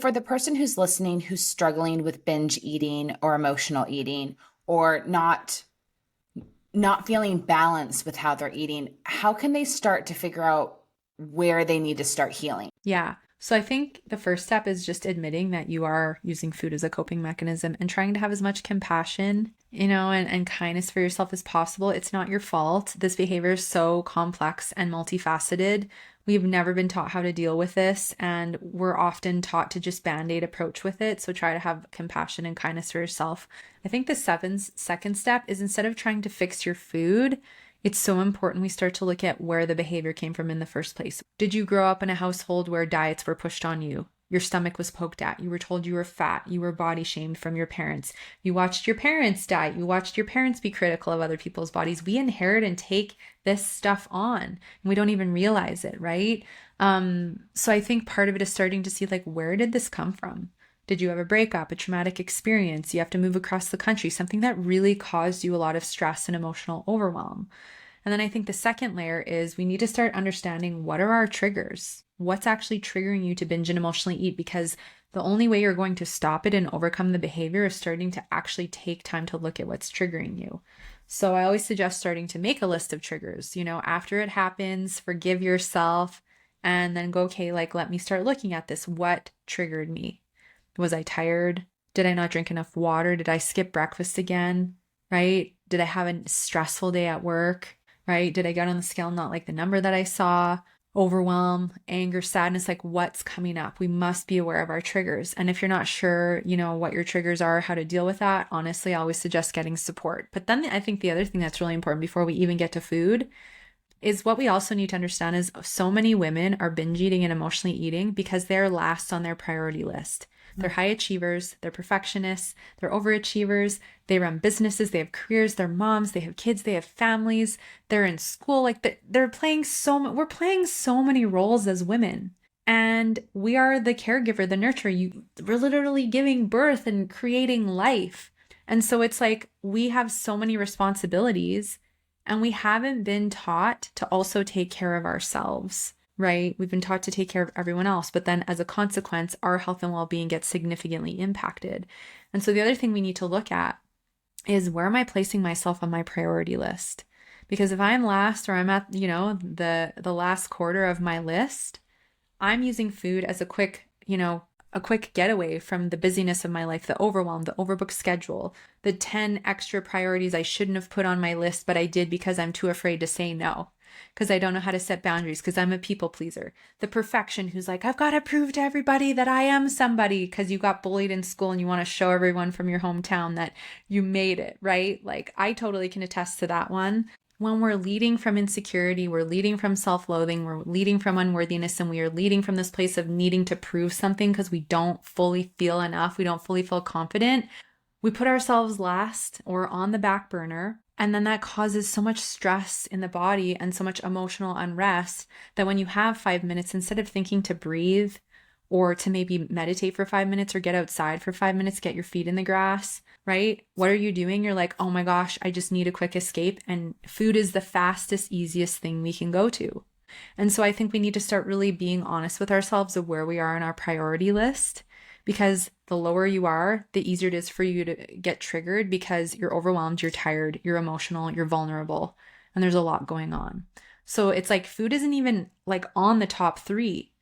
For the person who's listening, who's struggling with binge eating or emotional eating, or not feeling balanced with how they're eating, how can they start to figure out where they need to start healing? Yeah. So I think the first step is just admitting that you are using food as a coping mechanism and trying to have as much compassion, and kindness for yourself as possible. It's not your fault. This behavior is so complex and multifaceted. We've never been taught how to deal with this, and we're often taught to just band-aid approach with it. So try to have compassion and kindness for yourself. I think the second step is, instead of trying to fix your food, it's so important we start to look at where the behavior came from in the first place. Did you grow up in a household where diets were pushed on you? Your stomach was poked at. You were told you were fat. You were body shamed from your parents. You watched your parents diet. You watched your parents be critical of other people's bodies. We inherit and take this stuff on, and we don't even realize it, right? So I think part of it is starting to see, like, where did this come from? Did you have a breakup, a traumatic experience? You have to move across the country, something that really caused you a lot of stress and emotional overwhelm. And then I think the second layer is we need to start understanding, what are our triggers? What's actually triggering you to binge and emotionally eat? Because the only way you're going to stop it and overcome the behavior is starting to actually take time to look at what's triggering you. So I always suggest starting to make a list of triggers, after it happens, forgive yourself, and then go, okay, like, let me start looking at this. What triggered me? Was I tired? Did I not drink enough water? Did I skip breakfast again? Right? Did I have a stressful day at work? Right? Did I get on the scale and not like the number that I saw? Overwhelm, anger, sadness, like, what's coming up? We must be aware of our triggers. And if you're not sure, what your triggers are, how to deal with that, honestly, I always suggest getting support. But then I think the other thing that's really important before we even get to food is, what we also need to understand is, so many women are binge eating and emotionally eating because they're last on their priority list. They're high achievers, they're perfectionists, they're overachievers, they run businesses, they have careers, they're moms, they have kids, they have families, they're in school, like we're playing so many roles as women. And we are the caregiver, the nurturer. We're literally giving birth and creating life. And so it's like, we have so many responsibilities, and we haven't been taught to also take care of ourselves. Right? We've been taught to take care of everyone else, but then as a consequence, our health and well-being gets significantly impacted. And so the other thing we need to look at is, where am I placing myself on my priority list? Because if I'm last, or I'm at, the last quarter of my list, I'm using food as a quick getaway from the busyness of my life, the overwhelm, the overbooked schedule, the 10 extra priorities I shouldn't have put on my list, but I did because I'm too afraid to say no, because I don't know how to set boundaries, because I'm a people pleaser. The perfection who's like, I've got to prove to everybody that I am somebody, because you got bullied in school and you want to show everyone from your hometown that you made it, right? Like, I totally can attest to that one. When we're leading from insecurity, we're leading from self-loathing, we're leading from unworthiness, and we are leading from this place of needing to prove something because we don't fully feel enough, we don't fully feel confident, we put ourselves last or on the back burner. And then that causes so much stress in the body and so much emotional unrest that when you have 5 minutes, instead of thinking to breathe or to maybe meditate for 5 minutes or get outside for 5 minutes, get your feet in the grass, right? What are you doing? You're like, oh my gosh, I just need a quick escape. And food is the fastest, easiest thing we can go to. And so I think we need to start really being honest with ourselves of where we are on our priority list, because the lower you are, the easier it is for you to get triggered, because you're overwhelmed, you're tired, you're emotional, you're vulnerable, and there's a lot going on. So it's like, food isn't even like on the top 3.